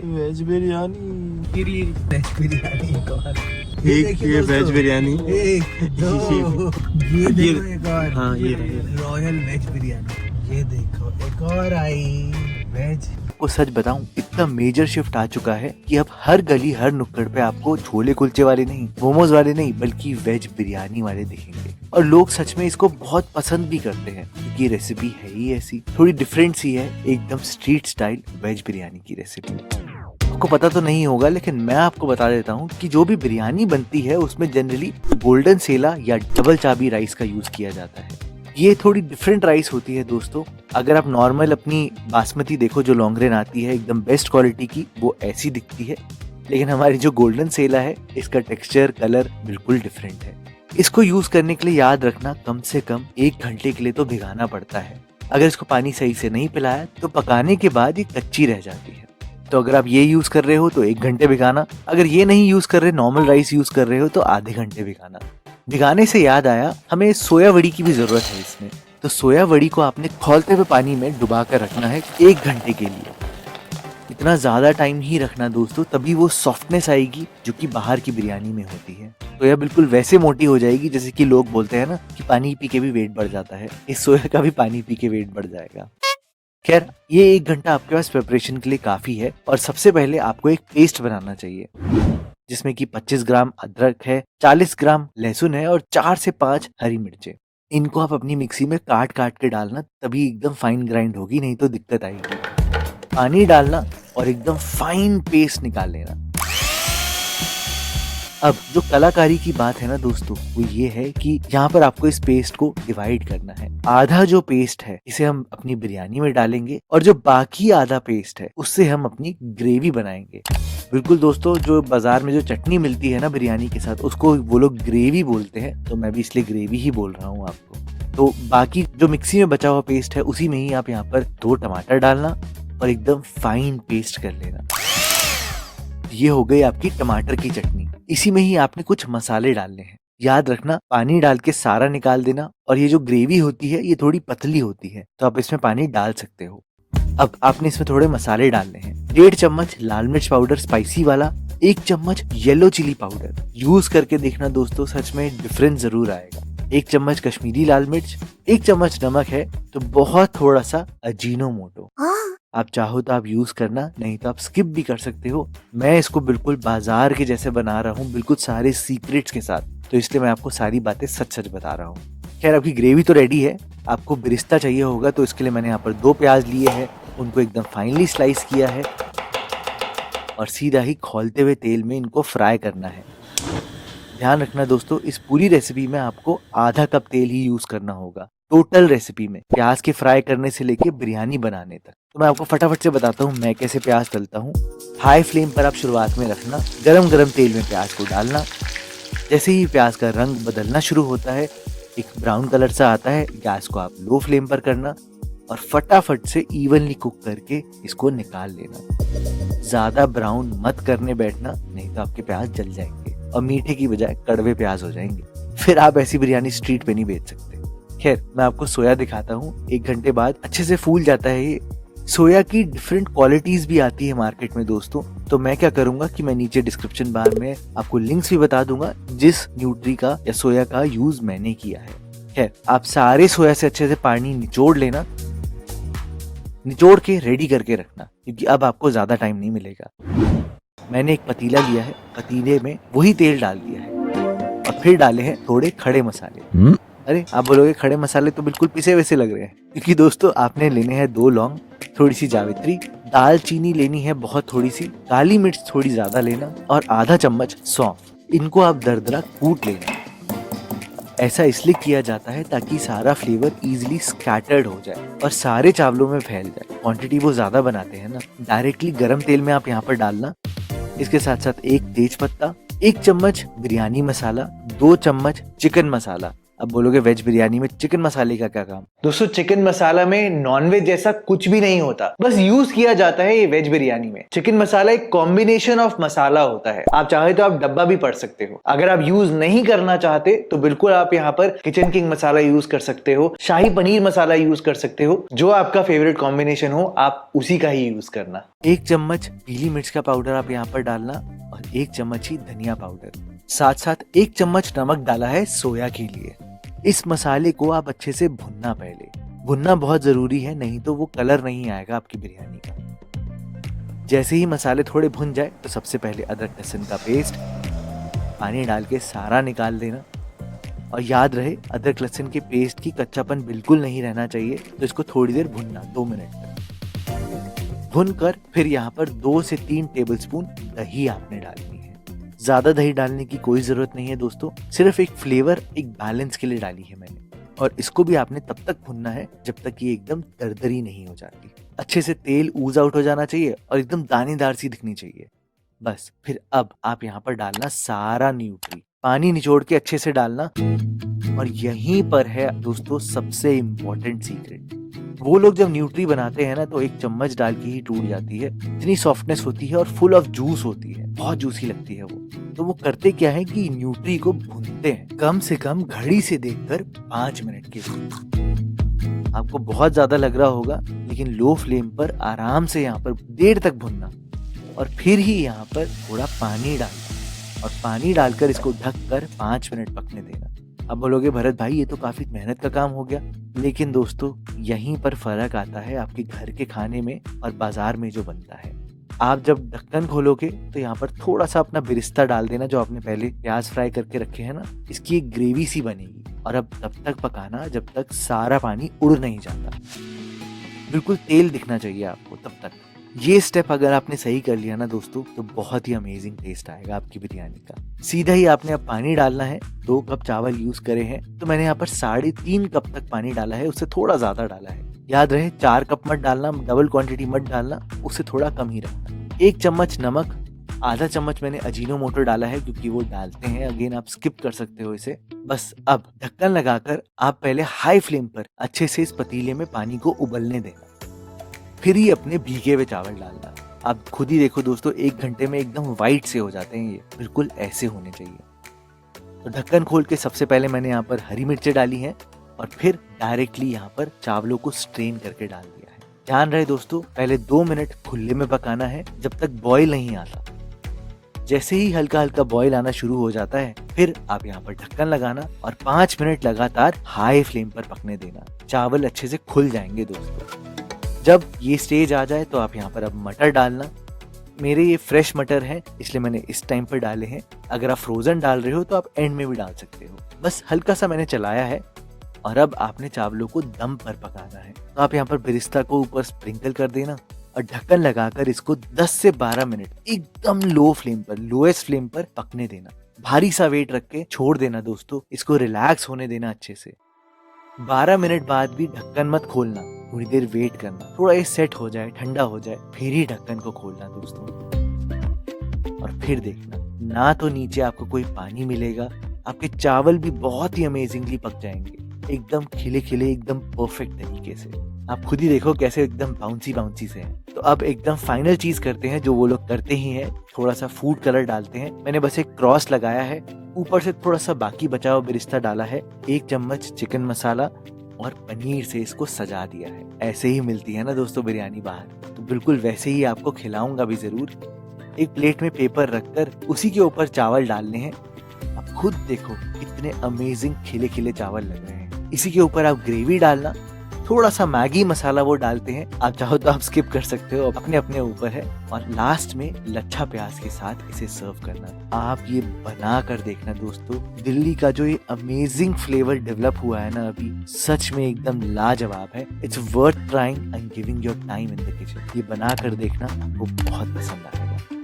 Veg biryani, veg biryani एक और। एक ये वेज बिरयानी, एक दो, ये देखो एक और। हाँ ये रहा। रॉयल वेज बिरयानी, ये देखो एक और आई वेज। को सच बताऊं, इतना मेजर शिफ्ट आ चुका है कि अब हर गली हर नुक्कड़ पे आपको छोले कुलचे वाले नहीं, मोमोज वाले नहीं, बल्कि वेज बिरयानी वाले दिखेंगे। और लोग सच में इसको बहुत पसंद भी करते हैं क्योंकि रेसिपी है ही ऐसी, थोड़ी डिफरेंट सी है, एकदम स्ट्रीट स्टाइल वेज बिरयानी की रेसिपी। आपको पता तो नहीं होगा लेकिन मैं आपको बता देता हूँ कि जो भी बिरयानी बनती है उसमें जनरली गोल्डन सेला या डबल चाबी राइस का यूज किया जाता है। ये थोड़ी डिफरेंट राइस होती है दोस्तों। अगर आप नॉर्मल अपनी बासमती देखो जो लॉन्ग ग्रेन आती है एकदम बेस्ट क्वालिटी की, वो ऐसी दिखती है, लेकिन हमारी जो गोल्डन सेला है इसका टेक्सचर कलर बिल्कुल डिफरेंट है। इसको यूज करने के लिए याद रखना कम से कम 1 घंटे के लिए तो भिगाना पड़ता है। अगर इसको पानी सही से नहीं पिलाया तो पकाने के बाद ये कच्ची रह जाती है। तो अगर आप ये यूज कर रहे हो तो 1 घंटे भिगाना, अगर ये नहीं यूज कर रहे, नॉर्मल राइस यूज कर रहे हो तो आधे घंटे भिगाना। भिगाने से याद आया, हमें सोया वड़ी की भी जरूरत है इसमें। तो सोया वड़ी को आपने खौलते हुए पानी में डुबा कर रखना है 1 घंटे के लिए। इतना ज्यादा टाइम ही रखना दोस्तों, तभी वो सॉफ्टनेस आएगी जो कि बाहर की बिरयानी में होती है। सोया बिल्कुल वैसे मोटी हो जाएगी जैसे कि लोग बोलते हैं ना कि पानी पी के भी वेट बढ़ जाता है, इस सोया का भी पानी पी के वेट बढ़ जाएगा। खैर, ये 1 घंटा आपके पास प्रिपरेशन के लिए काफी है। और सबसे पहले आपको एक पेस्ट बनाना चाहिए जिसमें कि 25 ग्राम अदरक है, 40 ग्राम लहसुन है और 4 से 5 हरी मिर्चें। इनको आप अपनी मिक्सी में काट काट के डालना, तभी एकदम फाइन ग्राइंड होगी, नहीं तो दिक्कत आएगी। पानी डालना और एकदम फाइन पेस्ट निकाल लेना। अब जो कलाकारी की बात है ना दोस्तों, वो ये है कि यहाँ पर आपको इस पेस्ट को डिवाइड करना है। आधा जो पेस्ट है इसे हम अपनी बिरयानी में डालेंगे और जो बाकी आधा पेस्ट है उससे हम अपनी ग्रेवी बनाएंगे। बिल्कुल दोस्तों, जो बाजार में जो चटनी मिलती है ना बिरयानी के साथ, उसको वो लोग ग्रेवी बोलते हैं, तो मैं भी इसलिए ग्रेवी ही बोल रहा हूँ आपको। तो बाकी जो मिक्सी में बचा हुआ पेस्ट है उसी में ही आप यहाँ पर 2 टमाटर डालना और एकदम फाइन पेस्ट कर लेना। ये हो गई आपकी टमाटर की चटनी। इसी में ही आपने कुछ मसाले डालने हैं। याद रखना, पानी डाल के सारा निकाल देना। और ये जो ग्रेवी होती है ये थोड़ी पतली होती है, तो आप इसमें पानी डाल सकते हो। अब आपने इसमें थोड़े मसाले डालने हैं। 1.5 चम्मच लाल मिर्च पाउडर स्पाइसी वाला, 1 चम्मच येलो चिली पाउडर। यूज करके देखना दोस्तों, सच में डिफरेंस जरूर आएगा। 1 चम्मच कश्मीरी लाल मिर्च, 1 चम्मच नमक है, तो बहुत थोड़ा सा अजीनोमोटो। आप चाहो तो आप यूज करना, नहीं तो आप स्किप भी कर सकते हो। मैं इसको बिल्कुल बाजार के जैसे बना रहा हूँ, बिल्कुल सारे सीक्रेट्स के साथ, तो इसलिए मैं आपको सारी बातें सच सच बता रहा हूँ। खैर, आपकी ग्रेवी तो रेडी है। आपको बिरिस्ता चाहिए होगा, तो इसके लिए मैंने यहाँ पर 2 प्याज लिए हैं, उनको एकदम फाइनली स्लाइस किया है और सीधा ही खौलते हुए तेल में इनको फ्राई करना है। ध्यान रखना दोस्तों, इस पूरी रेसिपी में आपको आधा कप तेल ही यूज करना होगा टोटल रेसिपी में, प्याज के फ्राई करने से लेके बिरयानी बनाने तक। तो मैं आपको फटाफट से बताता हूँ मैं कैसे प्याज तलता हूँ। हाई फ्लेम पर आप शुरुआत में रखना, गरम गरम तेल में प्याज को डालना। जैसे ही प्याज का रंग बदलना शुरू होता है, एक ब्राउन कलर सा आता है, गैस को आप लो फ्लेम पर करना और फटाफट से इवनली कुक करके इसको निकाल लेना। ज्यादा ब्राउन मत करने बैठना, नहीं तो आपके प्याज जल जाएंगे और मीठे की बजाय कड़वे प्याज हो जाएंगे। फिर आप ऐसी बिरयानी स्ट्रीट पे नहीं बेच सकते। खैर, मैं आपको सोया दिखाता हूँ। 1 घंटे बाद अच्छे से फूल जाता है ये। सोया की डिफरेंट क्वालिटीज भी आती है मार्केट में दोस्तों, तो मैं क्या करूंगा कि मैं नीचे डिस्क्रिप्शन बार में आपको लिंक्स भी बता दूंगा जिस न्यूट्री का या सोया का यूज मैंने किया है। खैर, आप सारे सोया से अच्छे से पानी निचोड़ लेना, निचोड़ के रेडी करके रखना, क्योंकि अब आपको ज्यादा टाइम नहीं मिलेगा। मैंने एक पतीला लिया है, पतीले में वही तेल डाल दिया है और फिर डाले हैं थोड़े खड़े मसाले। अरे, आप बोलोगे खड़े मसाले तो बिल्कुल पिसे वैसे लग रहे हैं, क्योंकि दोस्तों आपने लेने हैं 2 लौंग, थोड़ी सी जावित्री, दालचीनी लेनी है बहुत थोड़ी सी, काली मिर्च थोड़ी ज्यादा लेना और आधा चम्मच सौंफ। इनको आप दरदरा कूट लेना। ऐसा इसलिए किया जाता है ताकि सारा फ्लेवर इजीली स्कैटर्ड हो जाए और सारे चावलों में फैल जाए। क्वांटिटी वो ज्यादा बनाते हैं ना। डायरेक्टली गरम तेल में आप यहाँ पर डालना। इसके साथ साथ 1 तेज पत्ता, 1 चम्मच बिरयानी मसाला, 2 चम्मच चिकन मसाला अब बोलोगे वेज बिरयानी में चिकन मसाले का क्या काम? दोस्तों चिकन मसाला में नॉनवेज जैसा कुछ भी नहीं होता, बस यूज किया जाता है ये वेज बिरयानी में। चिकन मसाला एक कॉम्बिनेशन ऑफ मसाला होता है। आप चाहे तो आप डब्बा भी पढ़ सकते हो। अगर आप यूज नहीं करना चाहते तो बिल्कुल आप यहाँ पर किचन किंग मसाला यूज कर सकते हो, शाही पनीर मसाला यूज कर सकते हो, जो आपका फेवरेट कॉम्बिनेशन हो आप उसी का ही यूज करना। 1 चम्मच पीली मिर्च का पाउडर आप यहाँ पर डालना और 1 चम्मच ही धनिया पाउडर, साथ साथ 1 चम्मच नमक डाला है सोया के लिए। इस मसाले को आप अच्छे से भुनना, पहले भुनना बहुत जरूरी है, नहीं तो वो कलर नहीं आएगा आपकी बिरयानी का। जैसे ही मसाले थोड़े भुन जाए तो सबसे पहले अदरक लहसुन का पेस्ट पानी डाल के सारा निकाल देना। और याद रहे अदरक लहसुन के पेस्ट की कच्चापन बिल्कुल नहीं रहना चाहिए, तो इसको थोड़ी देर भुनना, 2 मिनट तक भुन कर फिर यहाँ पर 2 से 3 टेबलस्पून दही आपने डालनी है। ज्यादा दही डालने की कोई जरूरत नहीं है दोस्तों, सिर्फ एक फ्लेवर, एक बैलेंस के लिए डाली है मैंने। और इसको भी आपने तब तक भुनना है जब तक ये एकदम दरदरी नहीं हो जाती। अच्छे से तेल ऊज आउट हो जाना चाहिए और एकदम दानेदार सी दिखनी चाहिए। बस फिर अब आप यहाँ पर डालना सारा न्यूट्री, पानी निचोड़ के अच्छे से डालना। और यहीं पर है दोस्तों सबसे इम्पोर्टेंट सीक्रेट। वो लोग जब न्यूट्री बनाते हैं ना तो 1 चम्मच डाल के ही टूट जाती है, इतनी सॉफ्टनेस होती है और फुल ऑफ जूस होती है, बहुत जूसी लगती है वो। तो वो करते क्या है कि न्यूट्री को भूनते हैं कम से कम घड़ी से देखकर 5 मिनट के लिए। आपको बहुत ज्यादा लग रहा होगा, लेकिन लो फ्लेम पर आराम से यहाँ पर देर तक भुनना और फिर ही यहाँ पर थोड़ा पानी डालना और पानी डालकर इसको ढककर 5 मिनट पकने देना। अब बोलोगे भरत भाई ये तो काफी मेहनत का काम हो गया, लेकिन दोस्तों यहीं पर फर्क आता है आपके घर के खाने में और बाजार में जो बनता है। आप जब ढक्कन खोलोगे तो यहाँ पर थोड़ा सा अपना बिरिस्ता डाल देना, जो आपने पहले प्याज फ्राई करके रखे हैं ना, इसकी एक ग्रेवी सी बनेगी। और अब तब तक पकाना जब तक सारा पानी उड़ नहीं जाता, बिल्कुल तेल दिखना चाहिए आपको तब तक। ये स्टेप अगर आपने सही कर लिया ना दोस्तों तो बहुत ही अमेजिंग टेस्ट आएगा आपकी बिरयानी का। सीधा ही आपने अब पानी डालना है। 2 कप चावल यूज करे हैं तो मैंने यहाँ पर 3.5 कप तक पानी डाला है, उससे थोड़ा ज्यादा डाला है। याद रहे 4 कप मत डालना, डबल क्वांटिटी मत डालना, उससे थोड़ा कम ही रखना। 1 चम्मच नमक, आधा चम्मच मैंने अजीनोमोटो डाला है क्योंकि वो डालते हैं, अगेन आप स्किप कर सकते हो इसे। बस अब ढक्कन लगाकर आप पहले हाई फ्लेम पर अच्छे से इस पतीले में पानी को उबलने देना, फिर ही अपने भीगे हुए चावल डालना। आप खुद ही देखो दोस्तों 1 घंटे में एकदम व्हाइट से हो जाते हैं, ये बिल्कुल ऐसे होने चाहिए। तो ढक्कन खोल के सबसे पहले मैंने यहाँ पर हरी मिर्चें डाली हैं और फिर डायरेक्टली यहाँ पर चावलों को स्ट्रेन करके डाल दिया है। ध्यान रहे दोस्तों पहले 2 मिनट खुले में पकाना है जब तक बॉयल नहीं आता। जैसे ही हल्का हल्का बॉयल आना शुरू हो जाता है फिर आप यहाँ पर ढक्कन लगाना और 5 मिनट लगातार हाई फ्लेम पर पकने देना। चावल अच्छे से खुल जाएंगे दोस्तों। जब ये स्टेज आ जाए तो आप यहाँ पर अब मटर डालना। मेरे ये फ्रेश मटर हैं इसलिए मैंने इस टाइम पर डाले हैं। अगर आप फ्रोजन डाल रहे हो तो आप एंड में भी डाल सकते हो। बस हल्का सा मैंने चलाया है और अब आपने चावलों को दम पर पकाना है। तो आप यहाँ पर बिरिस्ता को ऊपर स्प्रिंकल कर देना और ढक्कन लगाकर इसको 10 से 12 मिनट एकदम लो फ्लेम पर, लोएस्ट फ्लेम पर पकने देना। भारी सा वेट रख के छोड़ देना दोस्तों, इसको रिलैक्स होने देना अच्छे से। 12 मिनट बाद भी ढक्कन मत खोलना, थोड़ी देर वेट करना, थोड़ा ये सेट हो जाए, ठंडा हो जाए, फिर ही ढक्कन को खोलना दोस्तों। और फिर देखना ना तो नीचे आपको कोई पानी मिलेगा, आपके चावल भी बहुत ही अमेजिंगली पक जाएंगे, एकदम खिले खिले, एकदम परफेक्ट तरीके से। आप खुद ही देखो कैसे एकदम बाउंसी बाउंसी से हैं। तो अब एकदम फाइनल चीज करते हैं जो वो लोग करते ही हैं, थोड़ा सा फूड कलर डालते हैं। मैंने बस एक क्रॉस लगाया है, ऊपर से थोड़ा सा बाकी बचा हुआ बिरिस्ता डाला है, 1 चम्मच चिकन मसाला और पनीर से इसको सजा दिया है। ऐसे ही मिलती है ना दोस्तों बिरयानी बाहर, तो बिल्कुल वैसे ही आपको खिलाऊंगा भी जरूर। एक प्लेट में पेपर रखकर उसी के ऊपर चावल डालने हैं। आप खुद देखो कितने अमेजिंग खिले खिले चावल लग रहे हैं। इसी के ऊपर आप ग्रेवी डालना, थोड़ा सा मैगी मसाला वो डालते हैं, आप चाहो तो आप स्किप कर सकते हो, अपने अपने ऊपर है। और लास्ट में लच्छा प्याज के साथ इसे सर्व करना। आप ये बना कर देखना दोस्तों, दिल्ली का जो ये अमेजिंग फ्लेवर डेवलप हुआ है ना अभी, सच में एकदम लाजवाब है। It's worth trying and giving your time in the kitchen. ये बना कर देखना, आपको बहुत पसंद आएगा।